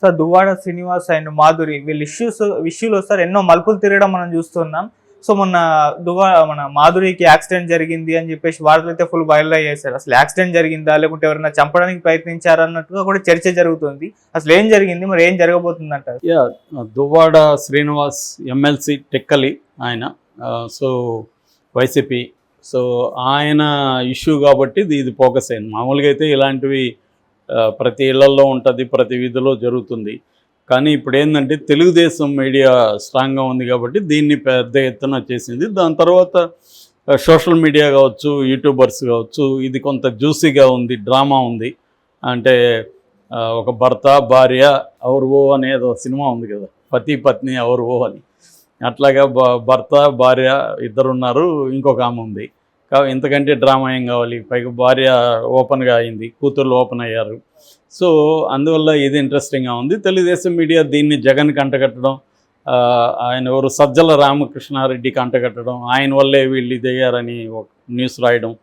So Duvvada Srinivas and Madhuri వీళ్ళు ఇష్యూలో sir ఎన్నో మలుపులు తిరగడం మనం చూస్తున్నాం. సో మొన్న మన మాధురికి యాక్సిడెంట్ జరిగింది అని చెప్పేసి వార్తలు అయితే ఫుల్ వైరల్ అయ్యాయి సార్. అసలు యాక్సిడెంట్ జరిగిందా లేకుంటే ఎవరైనా చంపడానికి ప్రయత్నించారా అన్నట్టుగా కూడా చర్చ జరుగుతుంది. అసలు ఏం జరిగింది, మరి ఏం జరగబోతుంది అంటారు? దువ్వాడ శ్రీనివాస్ ఎమ్మెల్సీ టెక్కలి ఆయన, సో వైసీపీ, సో ఆయన ఇష్యూ కాబట్టి ఇది ఫోకస్ అయింది. మామూలుగా అయితే ఇలాంటివి ప్రతి ఇళ్లలో ఉంటుంది, ప్రతి వీధిలో జరుగుతుంది. కానీ ఇప్పుడు ఏంటంటే తెలుగుదేశం మీడియా స్ట్రాంగ్గా ఉంది కాబట్టి దీన్ని పెద్ద ఎత్తున చేసింది. దాని తర్వాత సోషల్ మీడియా కావచ్చు, యూట్యూబర్స్ కావచ్చు, ఇది కొంత జ్యూసీగా ఉంది, డ్రామా ఉంది. అంటే ఒక భర్త భార్య ఔర్ ఓ అనేది ఒక సినిమా ఉంది కదా, పతి పత్ని ఔర్ ఓ అని, అట్లాగా భర్త భార్య ఇద్దరున్నారు, ఇంకొక ఆమె ఉంది. ఇంతకంటే డ్రామా ఏం కావాలి? పైగా భార్య ఓపెన్గా అయింది, కూతుర్లు ఓపెన్ అయ్యారు. సో అందువల్ల ఇది ఇంట్రెస్టింగ్గా ఉంది. తెలుగుదేశం మీడియా దీన్ని జగన్కి అంటగట్టడం, ఆయన ఎవరు సజ్జల రామకృష్ణారెడ్డికి అంటగట్టడం, ఆయన వల్లే వీళ్ళు ఇది అయ్యారని ఒక న్యూస్ రాయడం,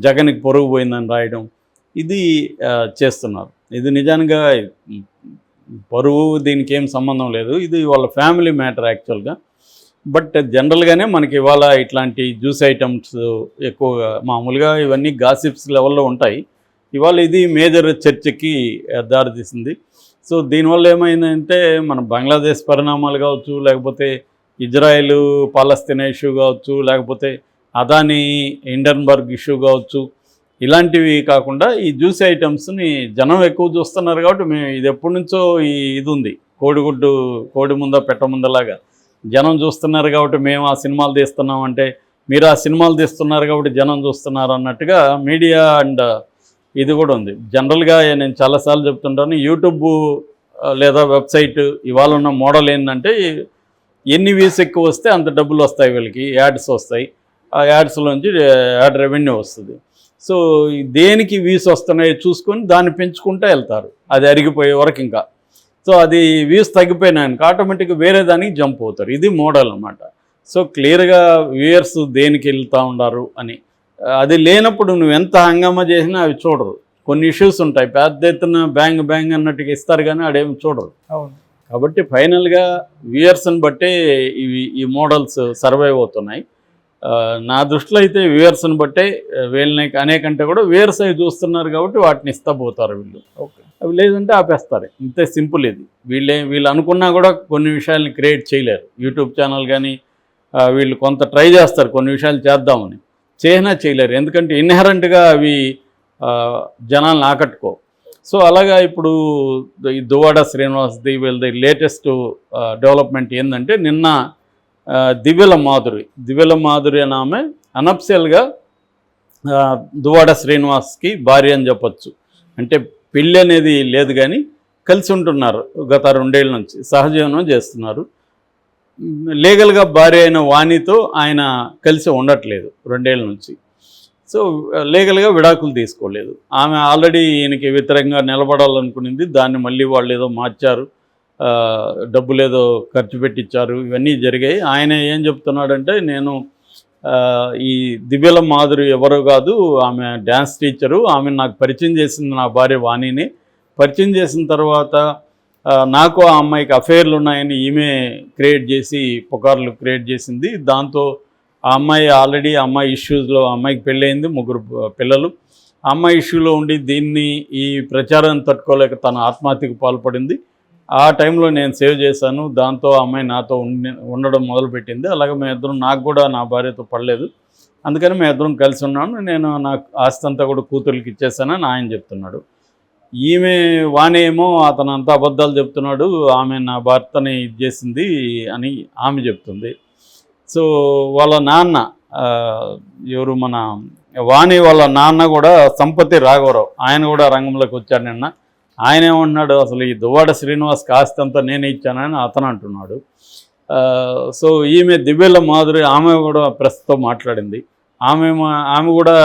జగన్కి పొరుగు పోయిందని రాయడం, ఇది చేస్తున్నారు. ఇది నిజానికి పరువు దీనికి ఏం సంబంధం లేదు, ఇది వాళ్ళ ఫ్యామిలీ మ్యాటర్ యాక్చువల్గా. బట్ జనరల్గానే మనకి ఇవాళ ఇట్లాంటి జ్యూస్ ఐటమ్స్ ఎక్కువగా, మామూలుగా ఇవన్నీ గాసిప్స్ లెవెల్లో ఉంటాయి. ఇవాళ ఇది మేజర్ చర్చకి దారితీసింది. సో దీనివల్ల ఏమైందంటే మన బంగ్లాదేశ్ పరిణామాలు కావచ్చు, లేకపోతే ఇజ్రాయెల్ పాలస్తీనా ఇష్యూ కావచ్చు, లేకపోతే అదానీ హిండెన్బర్గ్ ఇష్యూ కావచ్చు, ఇలాంటివి కాకుండా ఈ జ్యూస్ ఐటమ్స్ని జనం ఎక్కువ చూస్తున్నారు కాబట్టి మేము ఇది ఎప్పటి నుంచో ఇది ఉంది, కోడి ముందా పెట్ట ముందలాగా జనం చూస్తున్నారు కాబట్టి మేము ఆ సినిమాలు తీస్తున్నాం అంటే, మీరు ఆ సినిమాలు తీస్తున్నారు కాబట్టి జనం చూస్తున్నారు అన్నట్టుగా మీడియా అండ్ ఇది కూడా ఉంది. జనరల్గా నేను చాలాసార్లు చెప్తుంటాను, యూట్యూబ్ లేదా వెబ్సైట్ ఇవాళ ఉన్న మోడల్ ఏంటంటే, ఎన్ని వ్యూస్ ఎక్కువ వస్తే అంత డబ్బులు వస్తాయి వీళ్ళకి, యాడ్స్ వస్తాయి, ఆ యాడ్స్లోంచి యాడ్ రెవెన్యూ వస్తుంది. సో దేనికి వ్యూస్ వస్తున్నాయో చూసుకొని దాన్ని పెంచుకుంటూ వెళ్తారు, అది అరిగిపోయే వరకు. ఇంకా సో అది వ్యూస్ తగ్గిపోయినాయనుకో ఆటోమేటిక్గా వేరే దానికి జంప్ అవుతారు. ఇది మోడల్ అన్నమాట. సో క్లియర్గా వ్యూయర్స్ దేనికి వెళ్తూ ఉన్నారు అని, అది లేనప్పుడు నువ్వు ఎంత హంగామా చేసినా అవి చూడరు. కొన్ని ఇష్యూస్ ఉంటాయి, పెద్ద ఎత్తున బ్యాంగ్ బ్యాంగ్ అన్నట్టుగా ఇస్తారు కానీ అడేమి చూడరు. కాబట్టి ఫైనల్గా వ్యూయర్స్ని బట్టే ఈ మోడల్స్ సర్వైవ్ అవుతున్నాయి. నా దృష్టిలో అయితే వ్యూయర్స్ని బట్టే వీళ్ళని అనేకంటే కూడా వ్యూయర్స్ అవి చూస్తున్నారు కాబట్టి వాటిని ఇస్తా పోతారు వీళ్ళు. అవి లేదంటే ఆపేస్తారు, ఇంతే సింపుల్. ఇది వీళ్ళు అనుకున్నా కూడా కొన్ని విషయాల్ని క్రియేట్ చేయలేరు. యూట్యూబ్ ఛానల్ కానీ వీళ్ళు కొంత ట్రై చేస్తారు కొన్ని విషయాలు చేద్దామని, చేసినా చేయలేరు, ఎందుకంటే ఇన్హెరెంట్గా అవి జనాలను ఆకట్టుకో. సో అలాగా ఇప్పుడు ఈ దువ్వాడ శ్రీనివాస్ది వీళ్ళది లేటెస్ట్ డెవలప్మెంట్ ఏంటంటే, నిన్న దివ్యల మాధురి అని ఆమె అనఫిషియల్గా దువ్వాడ శ్రీనివాస్కి భార్య అని చెప్పచ్చు. అంటే పెళ్ళి అనేది లేదు కానీ కలిసి ఉంటున్నారు, గత 2 ఏళ్ళ నుంచి సహజీవనం చేస్తున్నారు. లీగల్గా భార్య అయిన వాణితో ఆయన కలిసి ఉండట్లేదు 2 ఏళ్ళ నుంచి. సో లీగల్గా విడాకులు తీసుకోలేదు. ఆమె ఆల్రెడీ ఈయనకి వ్యతిరేకంగా నిలబడాలనుకునింది, దాన్ని మళ్ళీ వాళ్ళు ఏదో మార్చారు, డబ్బులు ఏదో ఖర్చు పెట్టించారు, ఇవన్నీ జరిగాయి. ఆయన ఏం చెప్తున్నాడంటే, నేను ఈ దివ్యల మాధురి ఎవరో కాదు, ఆమె డ్యాన్స్ టీచరు, ఆమె నాకు పరిచయం చేసింది నా భార్య వాణిని. పరిచయం చేసిన తర్వాత నాకు ఆ అమ్మాయికి అఫైర్లు ఉన్నాయని ఈమె క్రియేట్ చేసి పుకార్లు క్రియేట్ చేసింది. దాంతో ఆ అమ్మాయి ఆల్రెడీ అమ్మాయి ఇష్యూస్లో, అమ్మాయికి పెళ్ళయింది, 3 పిల్లలు. ఆ అమ్మాయి ఇష్యూలో ఉండి దీన్ని ఈ ప్రచారాన్ని తట్టుకోలేక తన ఆత్మహత్యకు పాల్పడింది. ఆ టైంలో నేను సేవ్ చేశాను, దాంతో ఆ అమ్మాయి నాతో ఉండడం మొదలుపెట్టింది. అలాగే మేమిద్దరం, నాకు కూడా నా భార్యతో పడలేదు, అందుకని మేమిద్దరం కలిసి ఉన్నాను, నేను నాకు ఆస్తి అంతా కూడా కూతురికి ఇచ్చేసానని ఆయన చెప్తున్నాడు. ఈమె వాణి ఏమో అతను అంతా అబద్ధాలు చెప్తున్నాడు, ఆమె నా భర్తని ఇది చేసింది అని ఆమె చెప్తుంది. సో వాళ్ళ నాన్న ఎవరు, మన వాణి వాళ్ళ నాన్న కూడా సంపతి రాఘవరావు, ఆయన కూడా రంగంలోకి వచ్చాడు నిన్న. ఆయన ఏమంటున్నాడు, అసలు ఈ దువ్వాడ శ్రీనివాస్కి ఆస్తి అంతా నేనే ఇచ్చానని అతను అంటున్నాడు. సో ఈమె దివ్యల మాధురి, ఆమె కూడా ప్రెస్తో మాట్లాడింది. ఆమె కూడా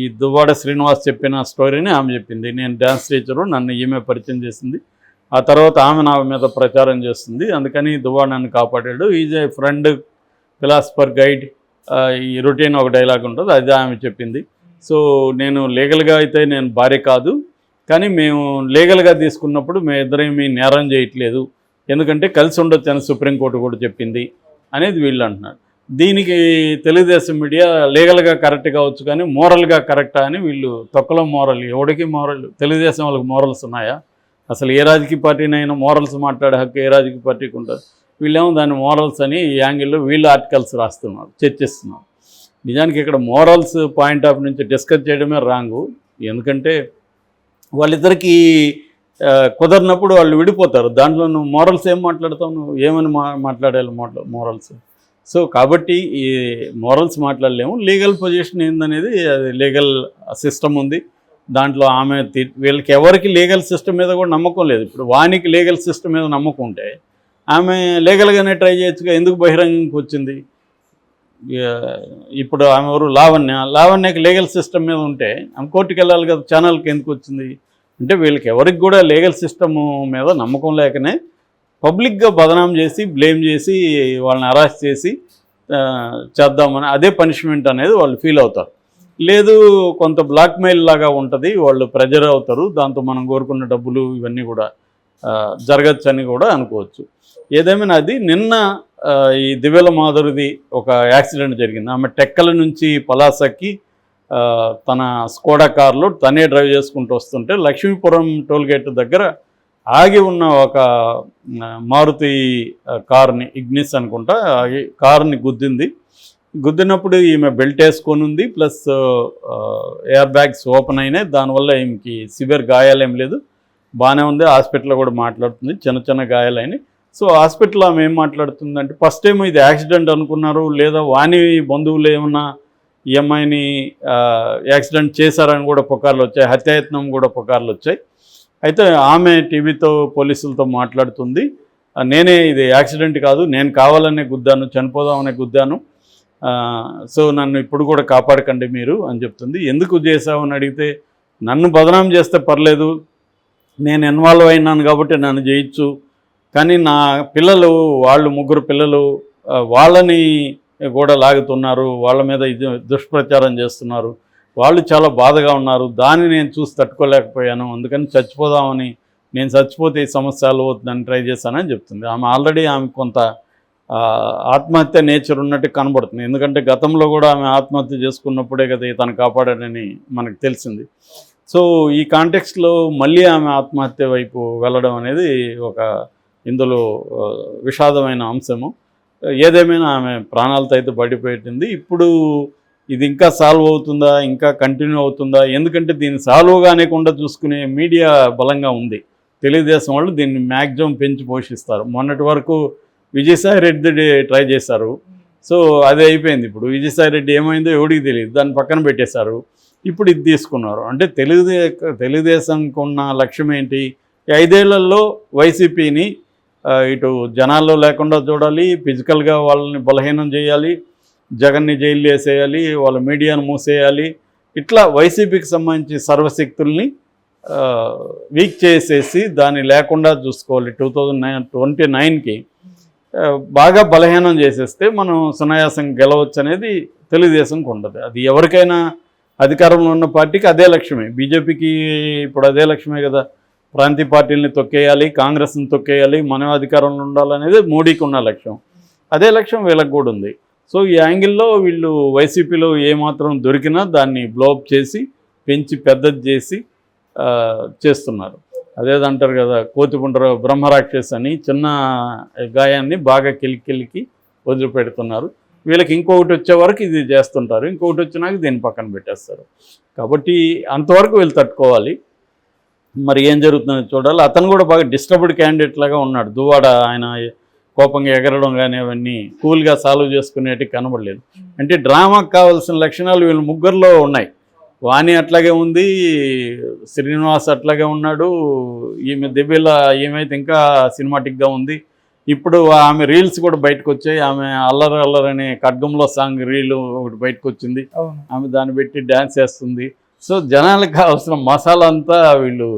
ఈ దువ్వాడ శ్రీనివాస్ చెప్పిన స్టోరీని ఆమె చెప్పింది. నేను డ్యాన్స్ టీచరు, నన్ను ఈమె పరిచయం చేసింది, ఆ తర్వాత ఆమె నా మీద ప్రచారం చేస్తుంది, అందుకని దువ్వాడ నన్ను కాపాడాడు, is a friend, philosopher, guide, ఈ రొటీన్ ఒక డైలాగ్ ఉంటుంది, అది ఆమె చెప్పింది. సో నేను లీగల్గా అయితే నేను భార్య కాదు, కానీ మేము లీగల్గా తీసుకున్నప్పుడు మేము ఇద్దరేమీ నేరం చేయట్లేదు, ఎందుకంటే కలిసి ఉండొచ్చు అని సుప్రీంకోర్టు కూడా చెప్పింది అనేది వీళ్ళు అంటున్నారు. దీనికి తెలుగుదేశం మీడియా లీగల్గా కరెక్ట్ కావచ్చు కానీ మోరల్గా కరెక్టా అని వీళ్ళు తొక్కలో మోరల్. ఎవడికి మోరల్? తెలుగుదేశం వాళ్ళకి మోరల్స్ ఉన్నాయా? అసలు ఏ రాజకీయ పార్టీనైనా మోరల్స్ మాట్లాడే హక్కు ఏ రాజకీయ పార్టీకి ఉంటుంది? వీళ్ళేమో దాన్ని మోరల్స్ అని ఈ యాంగిల్లో వీళ్ళు ఆర్టికల్స్ రాస్తున్నారు, చర్చిస్తున్నారు. నిజానికి ఇక్కడ మోరల్స్ పాయింట్ ఆఫ్ నుంచి డిస్కస్ చేయడమే రాంగు. ఎందుకంటే వాళ్ళిద్దరికీ కుదరినప్పుడు వాళ్ళు విడిపోతారు. దాంట్లో నువ్వు మోరల్స్ ఏం మాట్లాడతావు? నువ్వు ఏమని మాట్లాడాలి మోరల్స్? సో కాబట్టి ఈ మోరల్స్ మాట్లాడలేము. లీగల్ పొజిషన్ ఏందనేది అది లీగల్ సిస్టమ్ ఉంది, దాంట్లో ఆమె వీళ్ళకి ఎవరికి లీగల్ సిస్టమ్ మీద కూడా నమ్మకం లేదు. ఇప్పుడు వానికి లీగల్ సిస్టమ్ మీద నమ్మకం ఉంటే ఆమె లీగల్గానే ట్రై చేయొచ్చుగా, ఎందుకు బహిరంగంకి వచ్చింది? ఇప్పుడు ఆమె ఎవరు? లావణ్యకి లీగల్ సిస్టమ్ మీద ఉంటే ఆమె కోర్టుకు వెళ్ళాలి కదా, ఛానల్కి ఎందుకు వచ్చింది? అంటే వీళ్ళకి ఎవరికి కూడా లీగల్ సిస్టమ్ మీద నమ్మకం లేకనే పబ్లిక్గా బదనాం చేసి బ్లేమ్ చేసి వాళ్ళని అరెస్ట్ చేసి చేద్దామని అదే పనిష్మెంట్ అనేది వాళ్ళు ఫీల్ అవుతారు. లేదు కొంత బ్లాక్మెయిల్ లాగా ఉంటుంది, వాళ్ళు ప్రెజర్ అవుతారు, దాంతో మనం కోరుకున్న డబ్బులు ఇవన్నీ కూడా జరగచ్చు అని కూడా అనుకోవచ్చు. ఏదేమైనా అది నిన్న ఈ దివ్యల మాధురిది ఒక యాక్సిడెంట్ జరిగింది. ఆమె టెక్కల నుంచి పలాసకి తన స్కోడా కార్లో తనే డ్రైవ్ చేసుకుంటూ వస్తుంటే లక్ష్మీపురం టోల్గేట్ దగ్గర ఆగి ఉన్న ఒక మారుతి కార్ని, ఇగ్నిస్ అనుకుంటా, కార్ని గుద్దినప్పుడు ఈమె బెల్ట్ వేసుకొని ఉంది, ప్లస్ ఎయిర్ బ్యాగ్స్ ఓపెన్ అయినాయి. దానివల్ల ఈమెకి సివియర్ గాయాలేం లేదు, బాగానే ఉంది. హాస్పిటల్లో కూడా మాట్లాడుతుంది, చిన్న చిన్న గాయాలైనాయి. సో హాస్పిటల్లో ఆమె ఏం మాట్లాడుతుందంటే ఫస్ట్ టైం ఇది యాక్సిడెంట్ అనుకున్నారు, లేదా వాణి బంధువులు ఏమన్నా ఈ అమ్మాయిని యాక్సిడెంట్ చేశారని కూడా పుకార్లు వచ్చాయి, హత్యాయత్నం కూడా పుకార్లు వచ్చాయి. అయితే ఆమె టీవీతో పోలీసులతో మాట్లాడుతుంది, నేనే ఇది యాక్సిడెంట్ కాదు, నేను కావాలనే గుద్దాను, చనిపోదామనే గుద్దాను, సో నన్ను ఇప్పుడు కూడా కాపాడకండి మీరు అని చెప్తుంది. ఎందుకు చేసావని అడిగితే నన్ను బదనాం చేస్తే పర్లేదు, నేను ఇన్వాల్వ్ అయినాను కాబట్టి నన్ను చేయొచ్చు, కానీ నా పిల్లలు, వాళ్ళు 3 పిల్లలు, వాళ్ళని కూడా లాగుతున్నారు, వాళ్ళ మీద ఇది దుష్ప్రచారం చేస్తున్నారు, వాళ్ళు చాలా బాధగా ఉన్నారు, దాన్ని నేను చూసి తట్టుకోలేకపోయాను, అందుకని చచ్చిపోదామని, నేను చచ్చిపోతే ఈ సమస్య సాల్వ్ అవుతుందని ట్రై చేశానని చెప్తుంది. ఆమె ఆల్రెడీ ఆమె కొంత ఆత్మహత్య నేచర్ ఉన్నట్టు కనబడుతుంది. ఎందుకంటే గతంలో కూడా ఆమె ఆత్మహత్య చేసుకున్నప్పుడే కదా తను కాపాడాడని మనకు తెలిసింది. సో ఈ కాంటెక్స్ట్లో మళ్ళీ ఆమె ఆత్మహత్య వైపు వెళ్ళడం అనేది ఒక ఇందులో విషాదమైన అంశము. ఏదేమైనా ఆమె ప్రాణాలతో అయితే బయటపెట్టింది. ఇప్పుడు ఇది ఇంకా సాల్వ్ అవుతుందా, ఇంకా కంటిన్యూ అవుతుందా? ఎందుకంటే దీన్ని సాల్వ్ కానికుండా చూసుకునే మీడియా బలంగా ఉంది. తెలుగుదేశం వాళ్ళు దీన్ని మ్యాక్సిమం పెంచి పోషిస్తారు. మొన్నటి వరకు విజయసాయి రెడ్డి ట్రై చేశారు, సో అదే అయిపోయింది. ఇప్పుడు విజయసాయి రెడ్డి ఏమైందో ఎవడికి తెలియదు, దాన్ని పక్కన పెట్టేశారు. ఇప్పుడు ఇది తీసుకున్నారు. అంటే తెలుగుదేశంకి ఉన్న లక్ష్యం ఏంటి? 5 ఏళ్లలో వైసీపీని ఇటు జనాల్లో లేకుండా చూడాలి, ఫిజికల్గా వాళ్ళని బలహీనం చేయాలి, జగన్ని జైలు వేసేయాలి, వాళ్ళ మీడియాను మూసేయాలి, ఇట్లా వైసీపీకి సంబంధించి సర్వశక్తుల్ని వీక్ చేసేసి దాన్ని లేకుండా చూసుకోవాలి. 2029కి బాగా బలహీనం చేసేస్తే మనం సునాయాసం గెలవచ్చు అనేది తెలుగుదేశంకి ఉండదు. అది ఎవరికైనా అధికారంలో ఉన్న పార్టీకి అదే లక్ష్యమే. బీజేపీకి ఇప్పుడు అదే లక్ష్యమే కదా, ప్రాంతీయ పార్టీలని తొక్కేయాలి, కాంగ్రెస్ని తొక్కేయాలి, మనం అధికారంలో ఉండాలనేది మోడీకి ఉన్న లక్ష్యం. అదే లక్ష్యం వీళ్ళకి కూడా ఉంది. సో ఈ యాంగిల్లో వీళ్ళు వైసీపీలో ఏమాత్రం దొరికినా దాన్ని బ్లోఅప్ చేసి పెంచి పెద్దది చేసి చేస్తున్నారు. అదేదంటారు కదా, కోతిపుండ్ర బ్రహ్మరాక్షస్ అని చిన్న గాయాన్ని బాగా కిలికి వదిలిపెడుతున్నారు. వీళ్ళకి ఇంకొకటి వచ్చే వరకు ఇది చేస్తుంటారు, ఇంకొకటి వచ్చినాక దీన్ని పక్కన పెట్టేస్తారు. కాబట్టి అంతవరకు వీళ్ళు తట్టుకోవాలి. మరి ఏం జరుగుతుందో చూడాలి. అతను కూడా బాగా డిస్టర్బ్డ్ క్యాండిడేట్ లాగా ఉన్నాడు. దువ్వాడ ఆయన కోపంగా ఎగరడం కానీ అవన్నీ కూల్గా సాల్వ్ చేసుకునేటివి కనబడలేదు. అంటే డ్రామాకు కావాల్సిన లక్షణాలు వీళ్ళు 3లో ఉన్నాయి. వాణి అట్లాగే ఉంది, శ్రీనివాస్ అట్లాగే ఉన్నాడు, ఈమె దివ్యల ఏమైతే ఇంకా సినిమాటిక్గా ఉంది. ఇప్పుడు ఆమె రీల్స్ కూడా బయటకు వచ్చాయి. ఆమె అల్లరనే ఖడ్గంలో సాంగ్ రీల్ ఒకటి బయటకు వచ్చింది, ఆమె దాన్ని పెట్టి డ్యాన్స్ చేస్తుంది. సో జనాలకు కావాల్సిన మసాలా అంతా వీళ్ళు